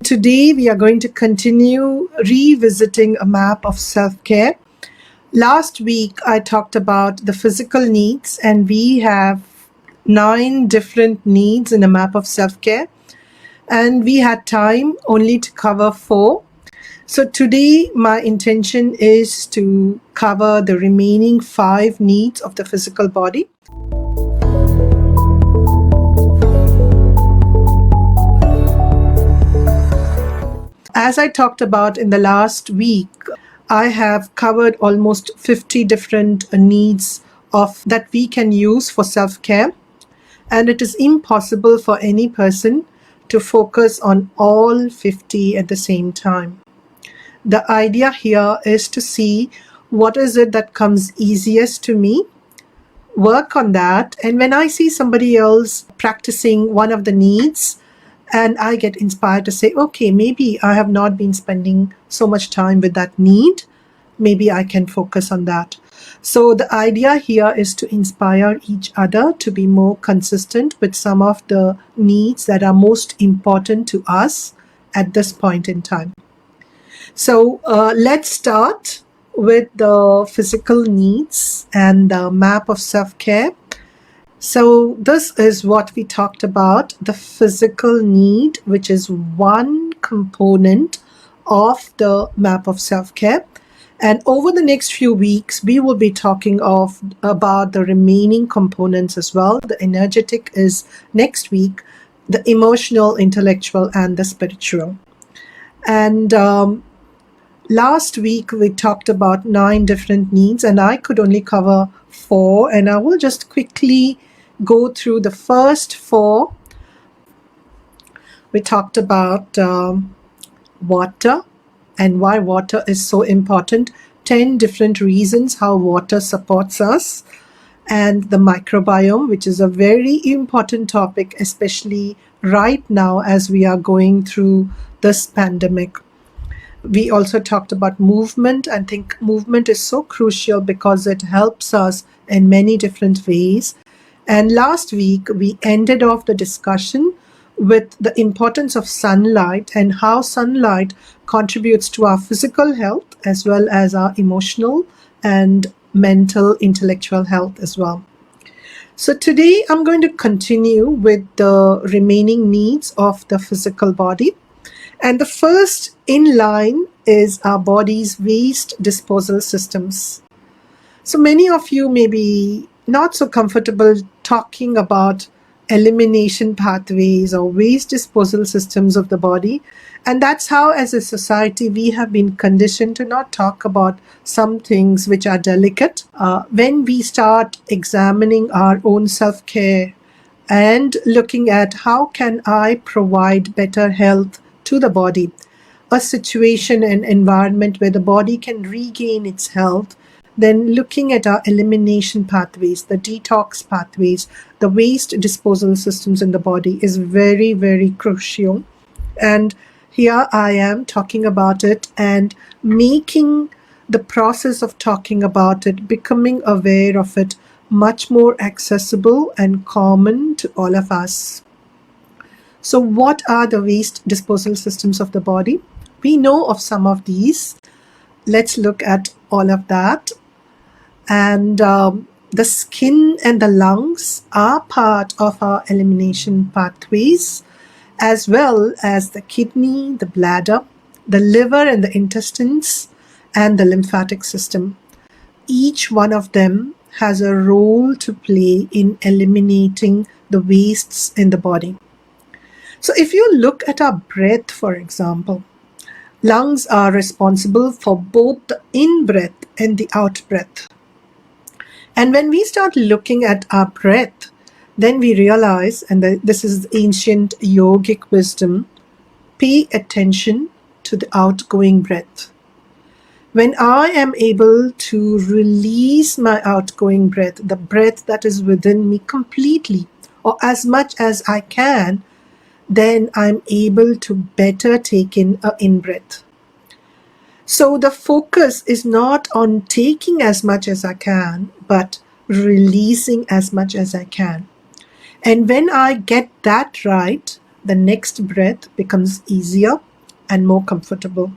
Today we are going to continue revisiting a map of self-care. Last week I talked about the physical needs, and we have 9 different needs in a map of self-care, and we had time only to cover 4. So today my intention is to cover the remaining 5 needs of the physical body. As I talked about in the last week, I have covered almost 50 different needs that we can use for self-care, and it is impossible for any person to focus on all 50 at the same time. The idea here is to see what is it that comes easiest to me, work on that, and when I see somebody else practicing one of the needs, and I get inspired to say, okay, maybe I have not been spending so much time with that need. Maybe I can focus on that. So the idea here is to inspire each other to be more consistent with some of the needs that are most important to us at this point in time. So let's start with the physical needs and the map of self-care. So this is what we talked about, the physical need, which is one component of the map of self-care. And over the next few weeks, we will be talking about the remaining components as well. The energetic is next week, the emotional, intellectual, and the spiritual. And last week, we talked about 9 different needs, and I could only cover 4. And I will just quickly go through the first 4. We talked about water and why water is so important, 10 different reasons how water supports us, and the microbiome, which is a very important topic, especially right now as we are going through this pandemic. We also talked about movement. I think movement is so crucial because it helps us in many different ways. And last week, we ended off the discussion with the importance of sunlight and how sunlight contributes to our physical health as well as our emotional and mental, intellectual health as well. So today, I'm going to continue with the remaining needs of the physical body. And the first in line is our body's waste disposal systems. So many of you may be not so comfortable talking about elimination pathways or waste disposal systems of the body. And that's how, as a society, we have been conditioned to not talk about some things which are delicate. When we start examining our own self-care and looking at how can I provide better health to the body, a situation and environment where the body can regain its health, then looking at our elimination pathways, the detox pathways, the waste disposal systems in the body is very, very crucial. And here I am talking about it and making the process of talking about it, becoming aware of it, much more accessible and common to all of us. So what are the waste disposal systems of the body? We know of some of these. Let's look at all of that. And the skin and the lungs are part of our elimination pathways, as well as the kidney, the bladder, the liver and the intestines, and the lymphatic system. Each one of them has a role to play in eliminating the wastes in the body. So if you look at our breath, for example, lungs are responsible for both the in-breath and the out-breath. And when we start looking at our breath, then we realize, and this is ancient yogic wisdom, pay attention to the outgoing breath. When I am able to release my outgoing breath, the breath that is within me completely, or as much as I can, then I'm able to better take in an in-breath. So the focus is not on taking as much as I can, but releasing as much as I can. And when I get that right, the next breath becomes easier and more comfortable.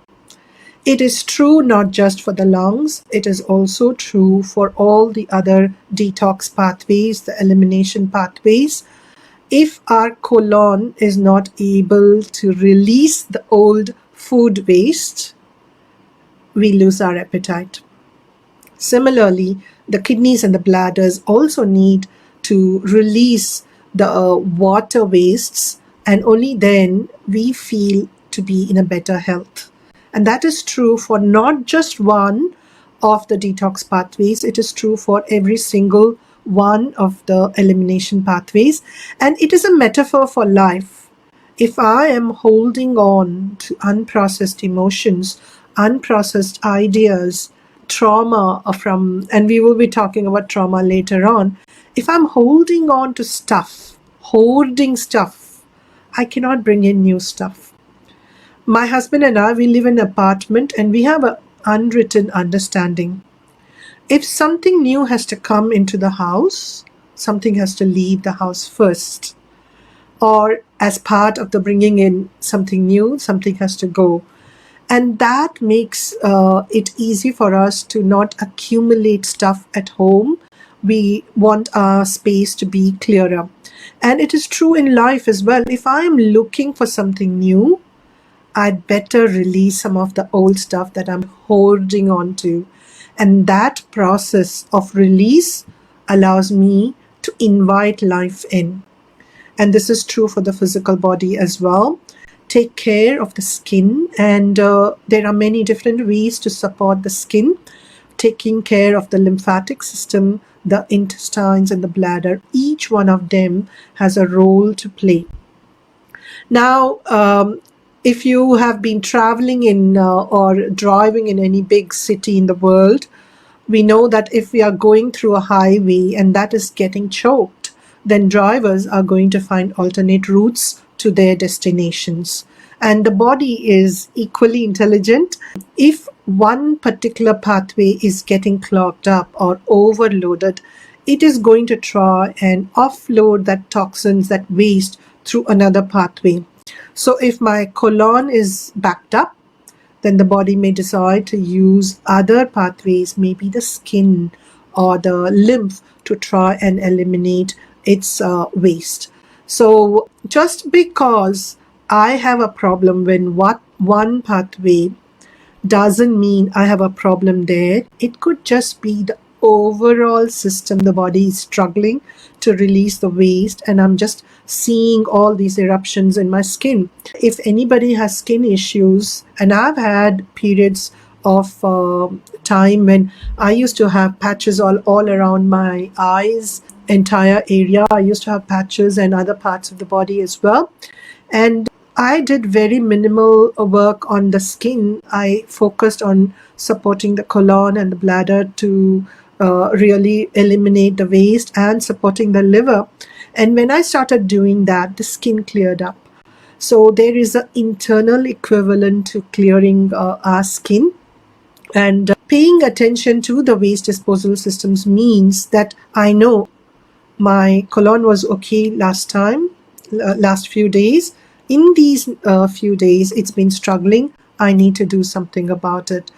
It is true not just for the lungs, it is also true for all the other detox pathways, the elimination pathways. If our colon is not able to release the old food waste, we lose our appetite. Similarly, the kidneys and the bladders also need to release the water wastes, and only then we feel to be in a better health. And that is true for not just one of the detox pathways, it is true for every single one of the elimination pathways. And it is a metaphor for life. If I am holding on to unprocessed emotions, unprocessed ideas, trauma and we will be talking about trauma later on. If I'm holding on to stuff, hoarding stuff, I cannot bring in new stuff. My husband and I, we live in an apartment and we have an unwritten understanding. If something new has to come into the house, something has to leave the house first. Or as part of the bringing in something new, something has to go. And that makes it easy for us to not accumulate stuff at home. We want our space to be clearer. And it is true in life as well. If I am looking for something new, I'd better release some of the old stuff that I'm holding on to. And that process of release allows me to invite life in. And this is true for the physical body as well. Take care of the skin, and there are many different ways to support the skin. Taking care of the lymphatic system, the intestines and the bladder, each one of them has a role to play. Now, if you have been traveling in or driving in any big city in the world, we know that if we are going through a highway and that is getting choked, then drivers are going to find alternate routes to their destinations. And the body is equally intelligent. If one particular pathway is getting clogged up or overloaded, it is going to try and offload that toxins, that waste through another pathway. So if my colon is backed up, then the body may decide to use other pathways, maybe the skin or the lymph, to try and eliminate its waste. So just because I have a problem when one pathway doesn't mean I have a problem there. It could just be the overall system. The body is struggling to release the waste, and I'm just seeing all these eruptions in my skin. If anybody has skin issues, and I've had periods of time when I used to have patches all around my eyes, entire area. I used to have patches and other parts of the body as well. And I did very minimal work on the skin. I focused on supporting the colon and the bladder to really eliminate the waste, and supporting the liver. And when I started doing that, the skin cleared up. So there is an internal equivalent to clearing our skin. And paying attention to the waste disposal systems means that I know my colon was okay last few days. In these few days, it's been struggling. I need to do something about it.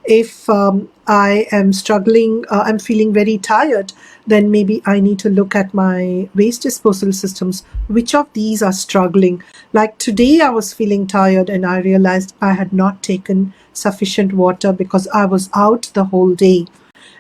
If I am struggling, I'm feeling very tired, then maybe I need to look at my waste disposal systems. Which of these are struggling? Like today, I was feeling tired and I realized I had not taken sufficient water because I was out the whole day.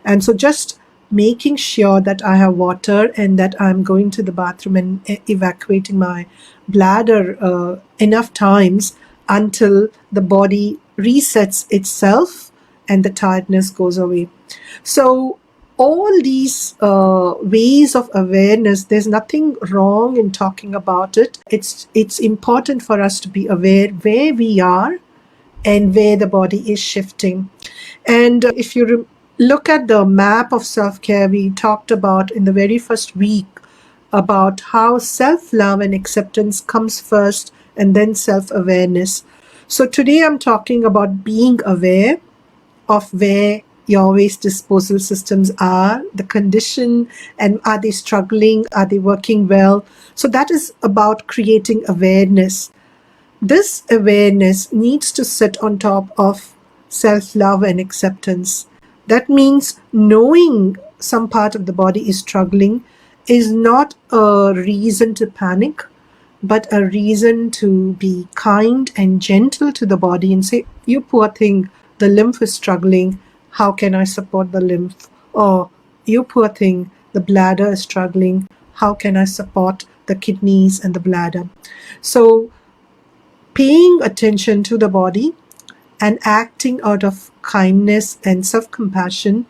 And so just making sure that I have water and that I'm going to the bathroom and evacuating my bladder enough times until the body resets itself and the tiredness goes away. So all these ways of awareness, there's nothing wrong in talking about it. It's important for us to be aware where we are and where the body is shifting. And if you look at the map of self-care we talked about in the very first week, about how self-love and acceptance comes first and then self-awareness. So today I'm talking about being aware of where your waste disposal systems are, the condition, and are they struggling, are they working well? So that is about creating awareness. This awareness needs to sit on top of self-love and acceptance. That means knowing some part of the body is struggling is not a reason to panic, but a reason to be kind and gentle to the body and say, you poor thing, the lymph is struggling. How can I support the lymph? Or, you poor thing, the bladder is struggling. How can I support the kidneys and the bladder? So, paying attention to the body and acting out of kindness and self-compassion,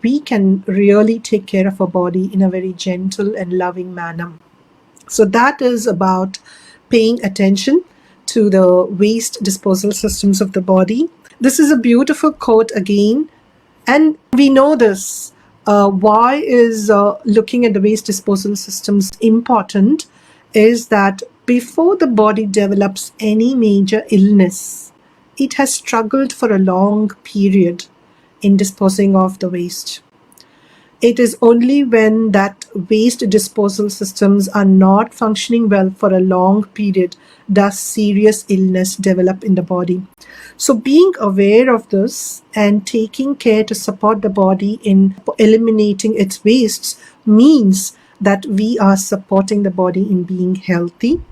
we can really take care of our body in a very gentle and loving manner. So that is about paying attention to the waste disposal systems of the body. This is a beautiful quote again, and we know this. Why is looking at the waste disposal systems important is that before the body develops any major illness, it has struggled for a long period in disposing of the waste. It is only when that waste disposal systems are not functioning well for a long period does serious illness develop in the body. So being aware of this and taking care to support the body in eliminating its wastes means that we are supporting the body in being healthy,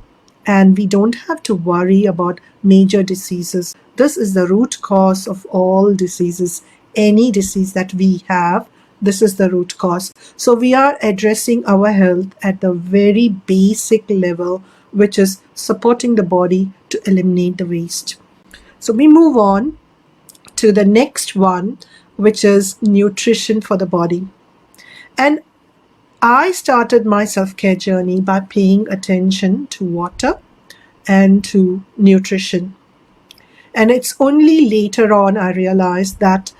and we don't have to worry about major diseases. This is the root cause of all diseases. Any disease that we have, this is the root cause. So we are addressing our health at the very basic level, which is supporting the body to eliminate the waste. So we move on to the next one, which is nutrition for the body. And I started my self-care journey by paying attention to water and to nutrition. And it's only later on I realized that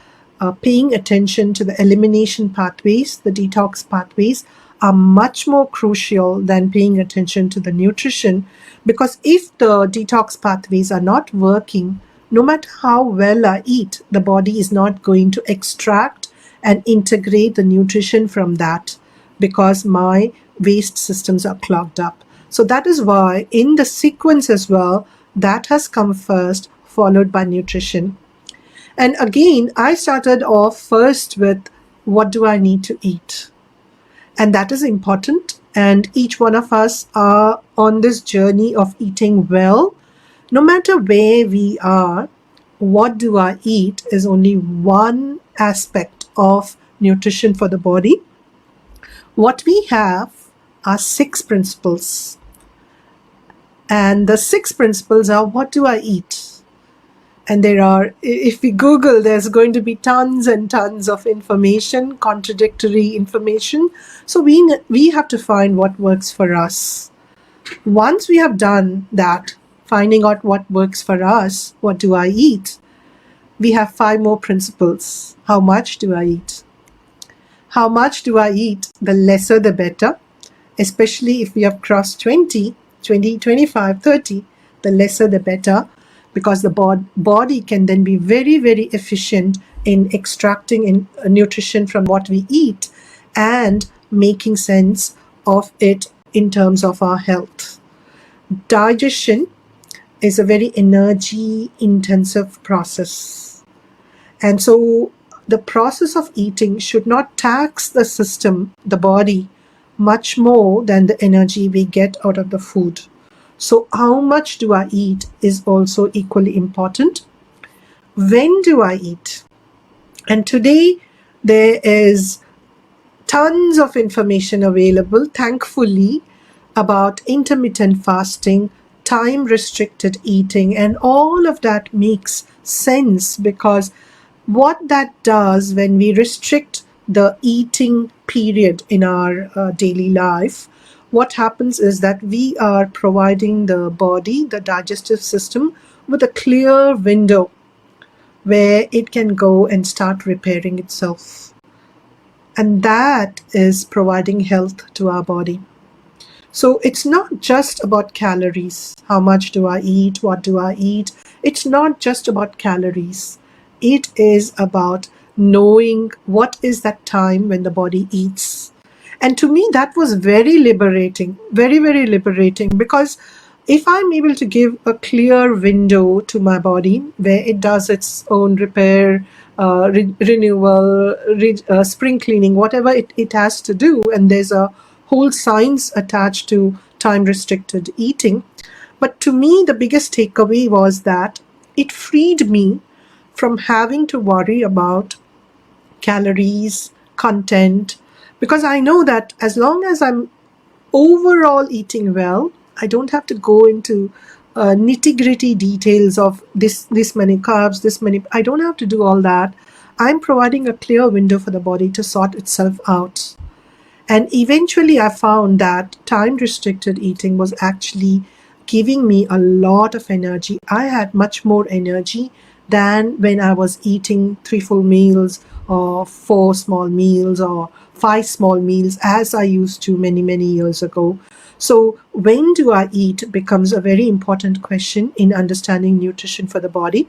paying attention to the elimination pathways, the detox pathways, are much more crucial than paying attention to the nutrition, because if the detox pathways are not working, no matter how well I eat, the body is not going to extract and integrate the nutrition from that because my waste systems are clogged up. So that is why in the sequence as well, that has come first, followed by nutrition. And again, I started off first with what do I need to eat? And that is important. And each one of us are on this journey of eating well. No matter where we are, what do I eat is only one aspect of nutrition for the body. What we have are 6 principles. And the 6 principles are, what do I eat? And there are, if we Google, there's going to be tons and tons of information, contradictory information. So we have to find what works for us. Once we have done that, finding out what works for us, what do I eat? We have 5 more principles. How much do I eat? How much do I eat? The lesser the better, especially if we have crossed 20, 25, 30, the lesser the better, because the body can then be very, very efficient in extracting nutrition from what we eat and making sense of it in terms of our health. Digestion is a very energy-intensive process. And so the process of eating should not tax the system, the body, much more than the energy we get out of the food. So how much do I eat is also equally important. When do I eat? And today there is tons of information available, thankfully, about intermittent fasting, time-restricted eating, and all of that makes sense, because what that does when we restrict the eating period in our daily life, what happens is that we are providing the body, the digestive system, with a clear window where it can go and start repairing itself. And that is providing health to our body. So it's not just about calories. How much do I eat? What do I eat? It's not just about calories. It is about knowing what is that time when the body eats. And to me, that was very liberating, very, very liberating, because If I'm able to give a clear window to my body where it does its own repair, renewal, spring cleaning, whatever it has to do, and there's a whole science attached to time restricted eating. But to me, the biggest takeaway was that it freed me from having to worry about calories, content, because I know that as long as I'm overall eating well, I don't have to go into nitty gritty details of this many carbs, this many. I don't have to do all that. I'm providing a clear window for the body to sort itself out. And eventually, I found that time restricted eating was actually giving me a lot of energy. I had much more energy than when I was eating 3 full meals or 4 small meals or 5 small meals, as I used to many, many years ago. So, when do I eat becomes a very important question in understanding nutrition for the body.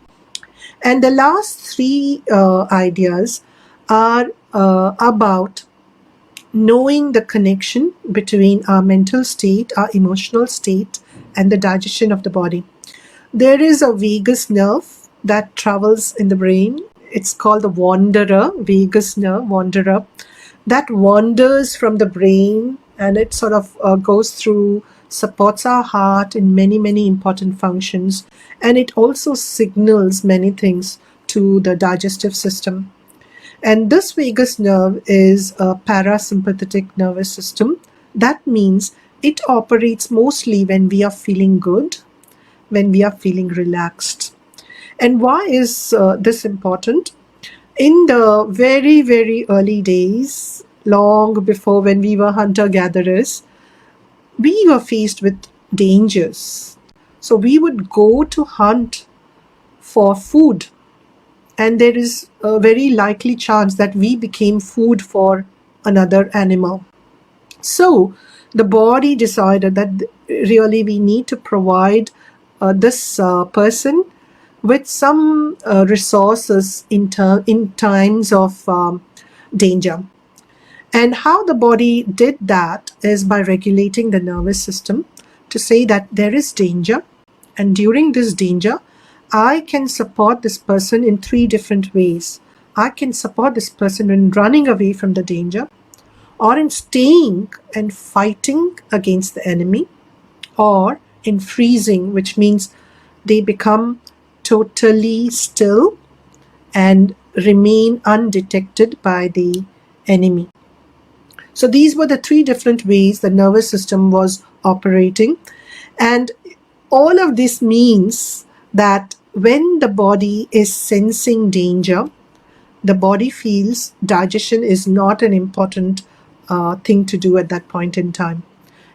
And the last three ideas are about knowing the connection between our mental state, our emotional state, and the digestion of the body. There is a vagus nerve that travels in the brain. It's called the wanderer, vagus nerve, wanderer, that wanders from the brain, and it sort of goes through, supports our heart in many, many important functions. And it also signals many things to the digestive system. And this vagus nerve is a parasympathetic nervous system. That means it operates mostly when we are feeling good, when we are feeling relaxed. And why is this important? In the very, very early days, long before when we were hunter gatherers, we were faced with dangers. So we would go to hunt for food, and there is a very likely chance that we became food for another animal. So the body decided that really we need to provide this person with some resources in times of danger. And how the body did that is by regulating the nervous system to say that there is danger, and during this danger, I can support this person in 3 different ways. I can support this person in running away from the danger, or in staying and fighting against the enemy, or in freezing, which means they become totally still and remain undetected by the enemy. So these were the 3 different ways the nervous system was operating. And all of this means that when the body is sensing danger, the body feels digestion is not an important thing to do at that point in time.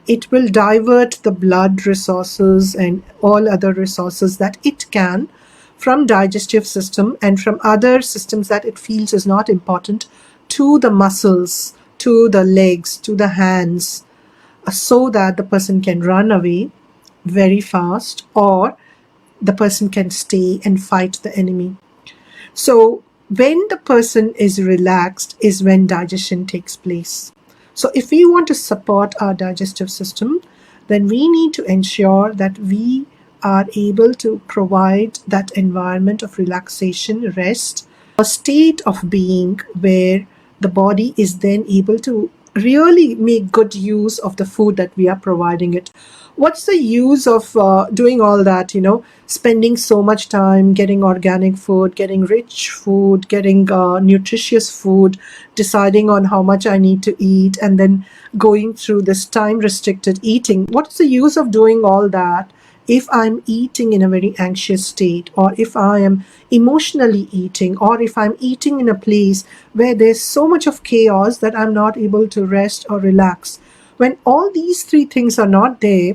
It will divert the blood resources and all other resources that it can from digestive system and from other systems that it feels is not important to the muscles, to the legs, to the hands, so that the person can run away very fast, or the person can stay and fight the enemy. So when the person is relaxed is when digestion takes place. So if we want to support our digestive system, then we need to ensure that we are able to provide that environment of relaxation, rest, a state of being where the body is then able to really make good use of the food that we are providing it. What's the use of doing all that, spending so much time getting organic food, getting rich food, getting nutritious food, deciding on how much I need to eat, and then going through this time restricted eating? What's the use of doing all that if I'm eating in a very anxious state, or if I am emotionally eating, or if I'm eating in a place where there's so much of chaos that I'm not able to rest or relax? When all these 3 things are not there,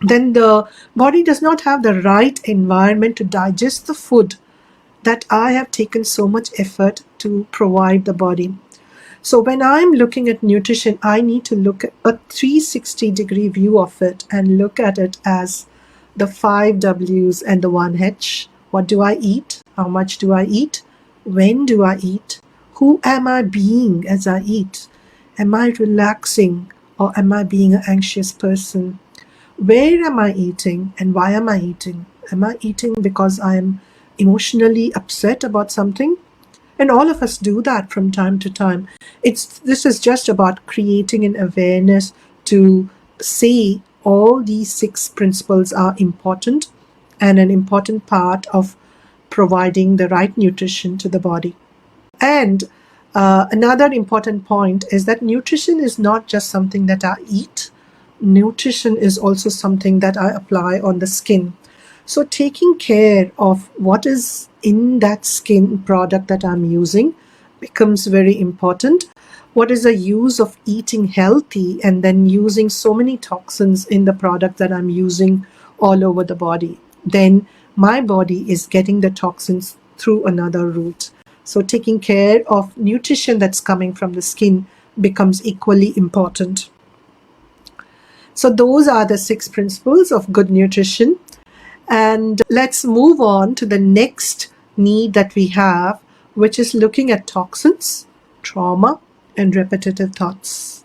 then the body does not have the right environment to digest the food that I have taken so much effort to provide the body. So when I'm looking at nutrition, I need to look at a 360-degree view of it and look at it as the 5 W's and the 1 H. What do I eat? How much do I eat? When do I eat? Who am I being as I eat? Am I relaxing, or am I being an anxious person? Where am I eating and why am I eating? Am I eating because I'm emotionally upset about something? And all of us do that from time to time. This is just about creating an awareness to say all these 6 principles are important and an important part of providing the right nutrition to the body. And another important point is that nutrition is not just something that I eat. Nutrition is also something that I apply on the skin. So taking care of what is in that skin product that I'm using becomes very important. What is the use of eating healthy and then using so many toxins in the product that I'm using all over the body? Then my body is getting the toxins through another route. So taking care of nutrition that's coming from the skin becomes equally important. So those are the 6 principles of good nutrition. And let's move on to the next need that we have, which is looking at toxins, trauma, and repetitive thoughts.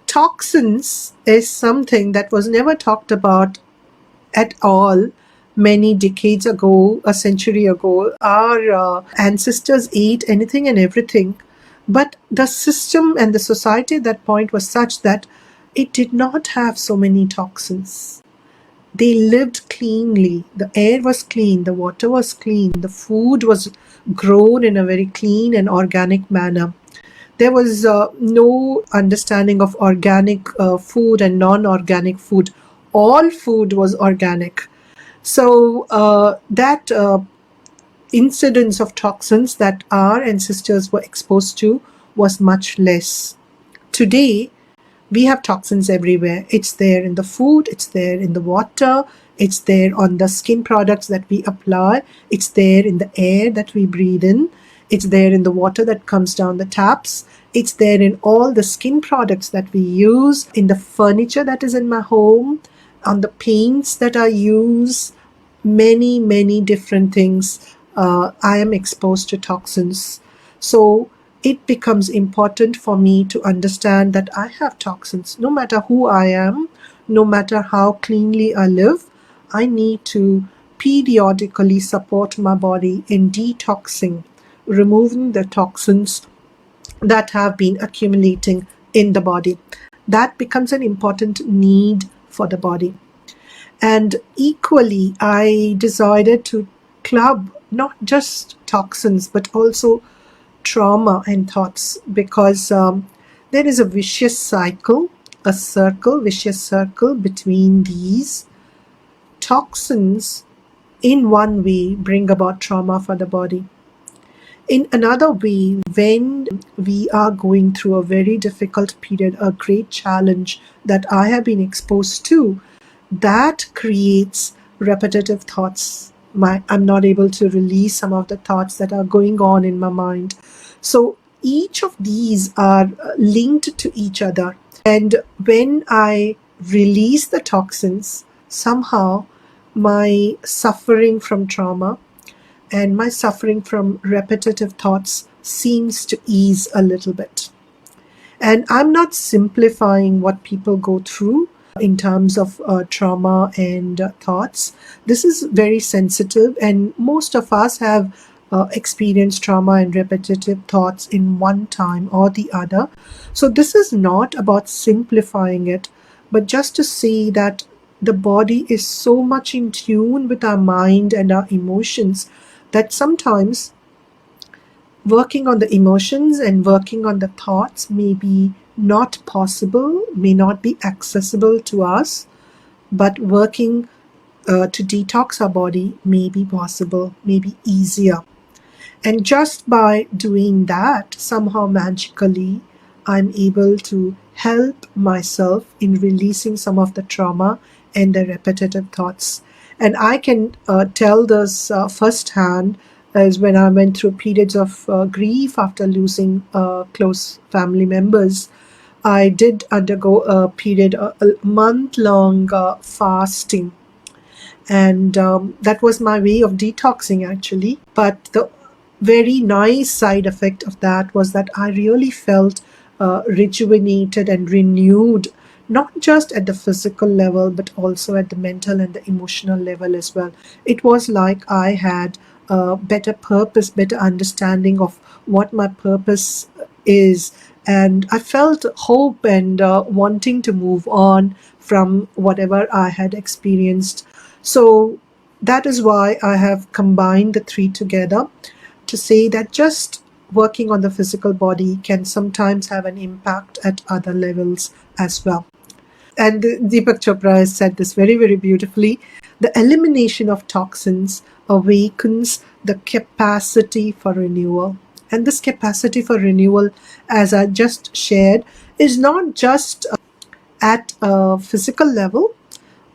Toxins is something that was never talked about at all many decades ago, a century ago. Our ancestors ate anything and everything, but the system and the society at that point was such that it did not have so many toxins. They lived cleanly. The air was clean, the water was clean, the food was grown in a very clean and organic manner. There was no understanding of organic food and non-organic food. All food was organic. So that incidence of toxins that our ancestors were exposed to was much less. Today, we have toxins everywhere. It's there in the food, it's there in the water, it's there on the skin products that we apply, it's there in the air that we breathe in, it's there in the water that comes down the taps, it's there in all the skin products that we use, in the furniture that is in my home, on the paints that I use, many different things. I am exposed to toxins. So it becomes important for me to understand that I have toxins. No matter who I am, no matter how cleanly I live, I need to periodically support my body in detoxing, removing the toxins that have been accumulating in the body. That becomes an important need for the body. And equally, I decided to club not just toxins, but also trauma and thoughts, because there is a vicious cycle, vicious circle between these. Toxins, in one way, bring about trauma for the body. In another way, when we are going through a very difficult period, a great challenge that I have been exposed to, that creates repetitive thoughts. I'm not able to release some of the thoughts that are going on in my mind. So each of these are linked to each other. And when I release the toxins, somehow my suffering from trauma and my suffering from repetitive thoughts seems to ease a little bit. And I'm not simplifying what people go through in terms of trauma and thoughts. This is very sensitive, and most of us have experienced trauma and repetitive thoughts in one time or the other. So this is not about simplifying it, but just to say that the body is so much in tune with our mind and our emotions that sometimes working on the emotions and working on the thoughts may be not possible, may not be accessible to us, but working to detox our body may be possible, may be easier. And just by doing that, somehow magically, I'm able to help myself in releasing some of the trauma and the repetitive thoughts. And I can tell this firsthand, as when I went through periods of grief after losing close family members. I did undergo a period, a month-long fasting. And that was my way of detoxing, actually. But the very nice side effect of that was that I really felt rejuvenated and renewed, not just at the physical level, but also at the mental and the emotional level as well. It was like I had a better purpose, better understanding of what my purpose is. And I felt hope and wanting to move on from whatever I had experienced. So that is why I have combined the three together to say that just working on the physical body can sometimes have an impact at other levels as well. And Deepak Chopra has said this very, very beautifully. The elimination of toxins awakens the capacity for renewal. And this capacity for renewal, as I just shared, is not just at a physical level,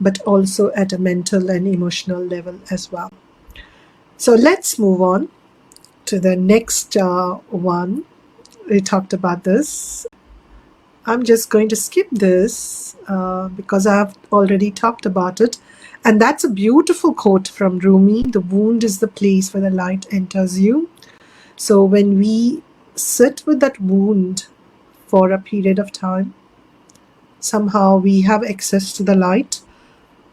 but also at a mental and emotional level as well. So let's move on to the next one. We talked about this. I'm just going to skip this because I've already talked about it. And that's a beautiful quote from Rumi. The wound is the place where the light enters you. So when we sit with that wound for a period of time, somehow we have access to the light,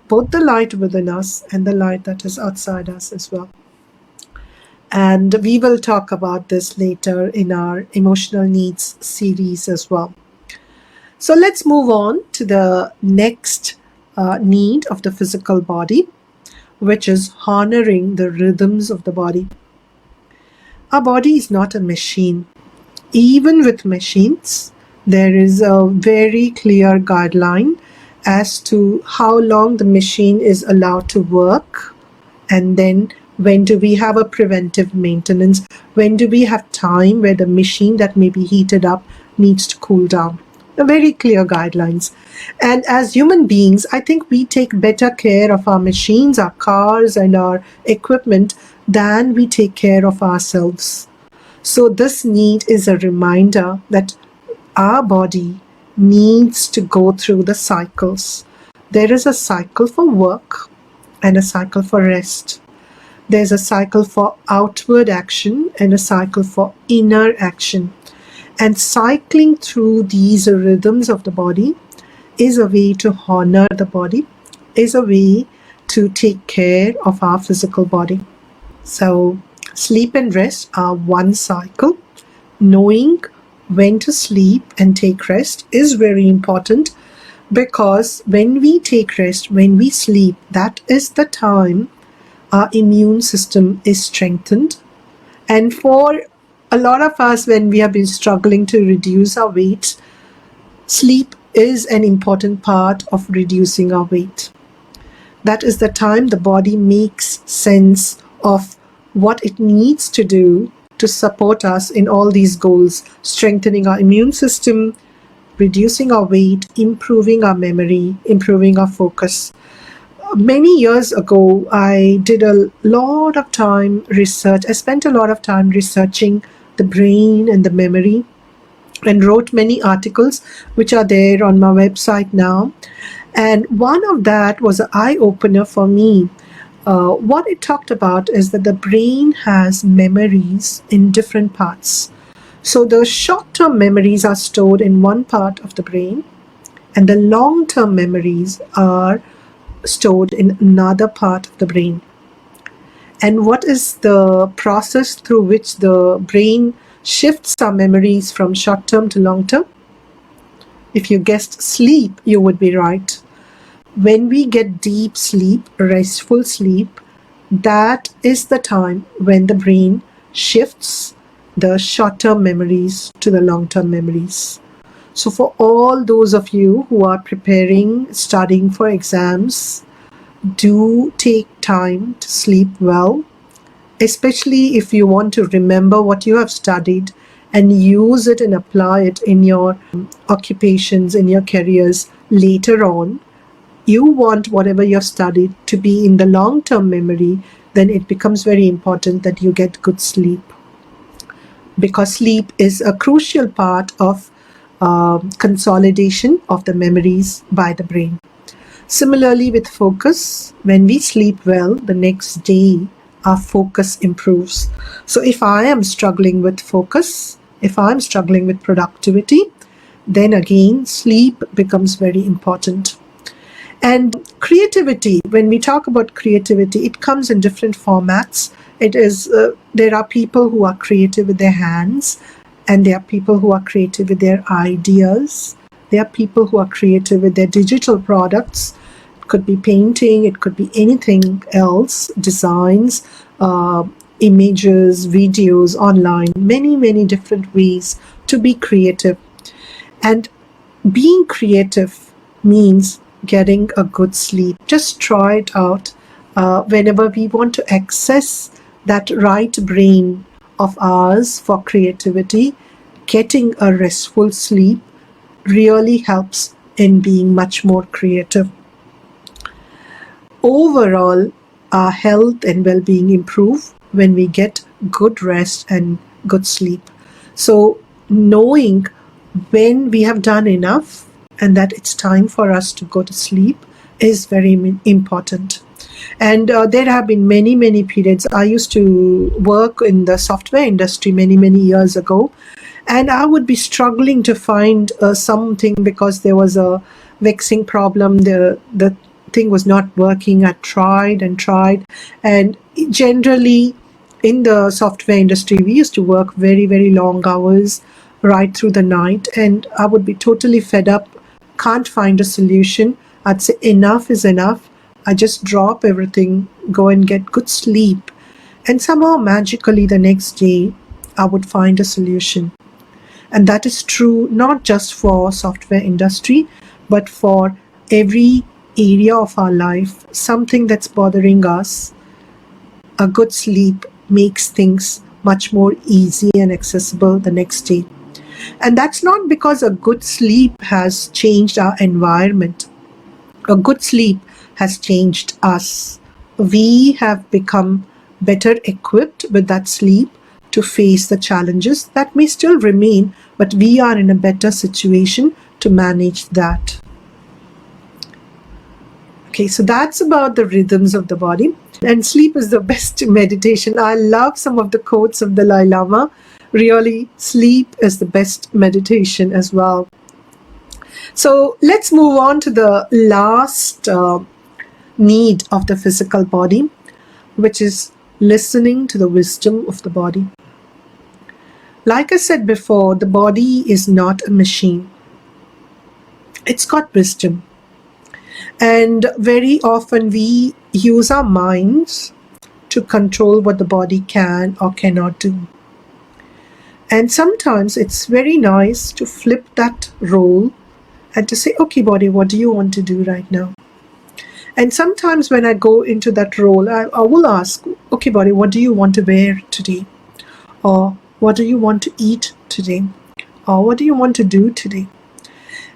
both the light within us and the light that is outside us as well. And we will talk about this later in our emotional needs series as well. So let's move on to the next need of the physical body, which is honoring the rhythms of the body. Our body is not a machine. Even with machines, there is a very clear guideline as to how long the machine is allowed to work, and then when do we have a preventive maintenance, when do we have time where the machine that may be heated up needs to cool down. Very clear guidelines. And as human beings, I think we take better care of our machines, our cars, and our equipment than we take care of ourselves. So this need is a reminder that our body needs to go through the cycles. There is a cycle for work and a cycle for rest. There's a cycle for outward action and a cycle for inner action. And cycling through these rhythms of the body is a way to honor the body, is a way to take care of our physical body. So sleep and rest are one cycle. Knowing when to sleep and take rest is very important, because when we take rest, when we sleep, that is the time our immune system is strengthened. And for a lot of us, when we have been struggling to reduce our weight, sleep is an important part of reducing our weight. That is the time the body makes sense of what it needs to do to support us in all these goals: strengthening our immune system, reducing our weight, improving our memory, improving our focus. Many years ago, I did a lot of time research. I spent a lot of time researching the brain and the memory, and wrote many articles which are there on my website now. And one of that was an eye-opener for me. What it talked about is that the brain has memories in different parts. So the short-term memories are stored in one part of the brain, and the long-term memories are stored in another part of the brain. And what is the process through which the brain shifts our memories from short-term to long-term? If you guessed sleep, you would be right. When we get deep sleep, restful sleep, that is the time when the brain shifts the short-term memories to the long-term memories. So for all those of you who are preparing, studying for exams, do take time to sleep well, especially if you want to remember what you have studied and use it and apply it in your occupations, in your careers later on. You want whatever you've studied to be in the long-term memory, then it becomes very important that you get good sleep, because sleep is a crucial part of consolidation of the memories by the brain. Similarly with focus, when we sleep well, the next day our focus improves. So if I am struggling with focus, if I'm struggling with productivity, then again sleep becomes very important. And creativity, when we talk about creativity, it comes in different formats. It is there are people who are creative with their hands, and there are people who are creative with their ideas. There are people who are creative with their digital products. It could be painting, it could be anything else, designs, images, videos, online, many, many different ways to be creative. And being creative means getting a good sleep. Just try it out. Whenever we want to access that right brain of ours for creativity, getting a restful sleep really helps in being much more creative. Overall, our health and well-being improve when we get good rest and good sleep. So knowing when we have done enough and that it's time for us to go to sleep is very important. And there have been many, many periods. I used to work in the software industry many, many years ago, and I would be struggling to find something because there was a vexing problem. The thing was not working. I tried and tried. And generally, in the software industry, we used to work very, very long hours right through the night. And I would be totally fed up, can't find a solution. I'd say enough is enough. I just drop everything, go and get good sleep. And somehow magically the next day, I would find a solution. And that is true not just for software industry, but for every area of our life, something that's bothering us. A good sleep makes things much more easy and accessible the next day. And that's not because a good sleep has changed our environment. A good sleep has changed us. We have become better equipped with that sleep to face the challenges that may still remain, but we are in a better situation to manage that. Okay, so that's about the rhythms of the body. And sleep is the best meditation. I love some of the quotes of the Dalai Lama. Really, sleep is the best meditation as well. So let's move on to the last need of the physical body, which is listening to the wisdom of the body. Like I said before, the body is not a machine. It's got wisdom. And very often we use our minds to control what the body can or cannot do. And sometimes it's very nice to flip that role and to say, okay, body, what do you want to do right now? And sometimes when I go into that role, I will ask, okay, body, what do you want to wear today? Or what do you want to eat today? Or what do you want to do today?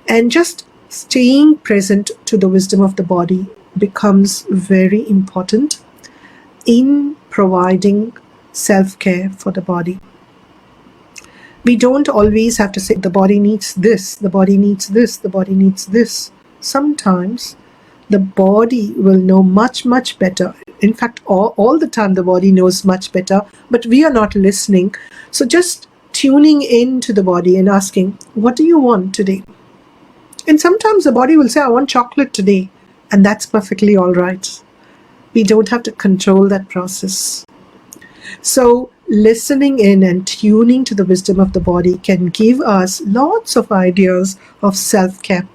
And just staying present to the wisdom of the body becomes very important in providing self-care for the body. We don't always have to say the body needs this, the body needs this, the body needs this. Sometimes the body will know much, much better. In fact, all the time the body knows much better, but we are not listening. So just tuning into the body and asking, what do you want today? And sometimes the body will say, I want chocolate today. And that's perfectly all right. We don't have to control that process. So listening in and tuning to the wisdom of the body can give us lots of ideas of self-care.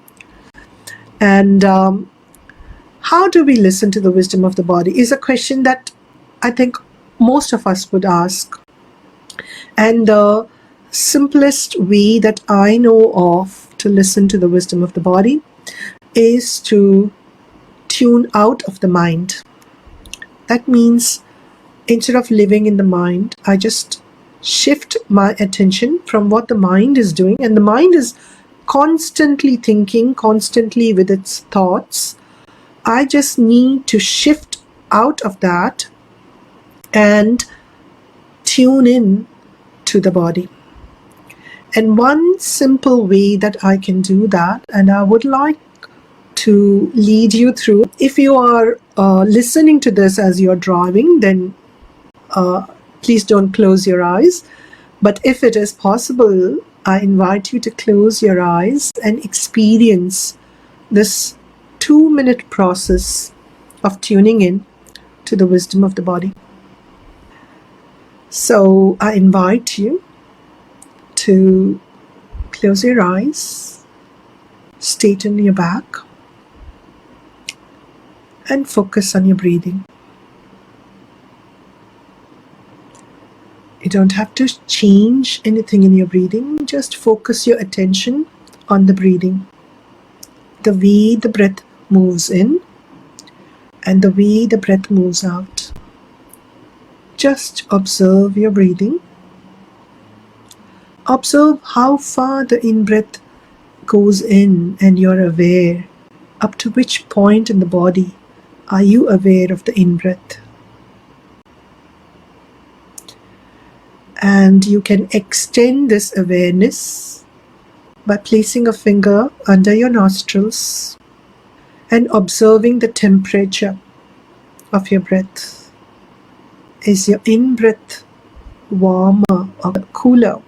And how do we listen to the wisdom of the body is a question that I think most of us would ask. And the simplest way that I know of to listen to the wisdom of the body is to tune out of the mind. That means instead of living in the mind, I just shift my attention from what the mind is doing. And the mind is constantly thinking, constantly with its thoughts. I just need to shift out of that and tune in to the body. And one simple way that I can do that, and I would like to lead you through, if you are listening to this as you're driving, then please don't close your eyes. But if it is possible, I invite you to close your eyes and experience this 2-minute process of tuning in to the wisdom of the body. So I invite you to close your eyes, straighten your back, and focus on your breathing. You don't have to change anything in your breathing, just focus your attention on the breathing. The way the breath moves in and the way the breath moves out. Just observe your breathing. Observe how far the in-breath goes in and you're aware. Up to which point in the body are you aware of the in-breath? And you can extend this awareness by placing a finger under your nostrils and observing the temperature of your breath. Is your in-breath warmer or cooler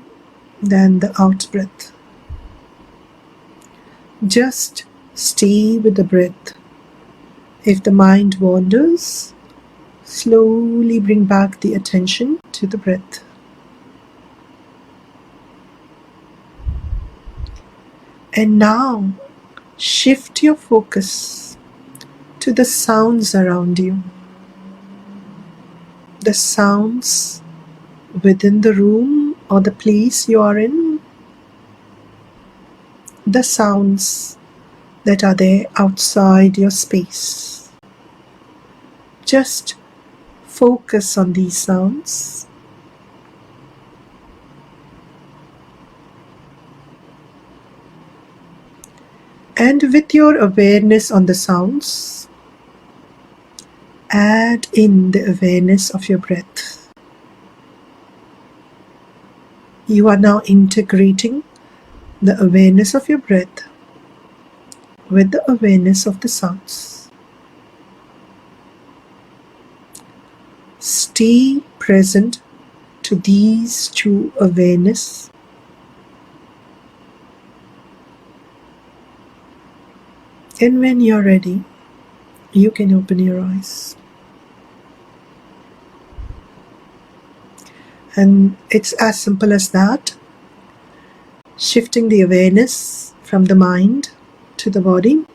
than the out-breath? Just stay with the breath. If the mind wanders, slowly bring back the attention to the breath. And now, shift your focus to the sounds around you. The sounds within the room or the place you are in. The sounds that are there outside your space. Just focus on these sounds. And with your awareness on the sounds, add in the awareness of your breath. You are now integrating the awareness of your breath with the awareness of the sounds. Stay present to these two awareness. And when you're ready, you can open your eyes. And it's as simple as that. Shifting the awareness from the mind to the body.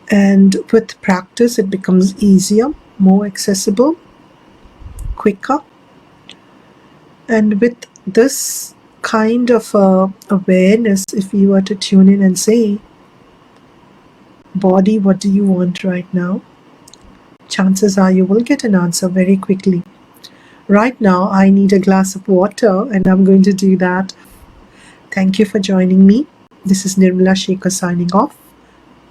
And with practice, it becomes easier, more accessible, quicker. And with this kind of awareness, if you were to tune in and say, body, what do you want right now? Chances are you will get an answer very quickly. Right now, I need a glass of water and I'm going to do that. Thank you for joining me. This is Nirmala Shekhar signing off.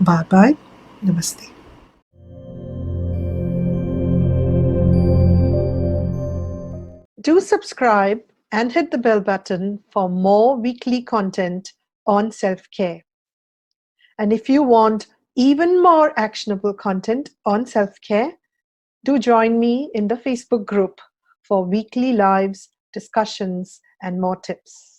Bye-bye. Namaste. Do subscribe and hit the bell button for more weekly content on self-care. And if you want even more actionable content on self-care, do join me in the Facebook group for weekly lives, discussions, and more tips.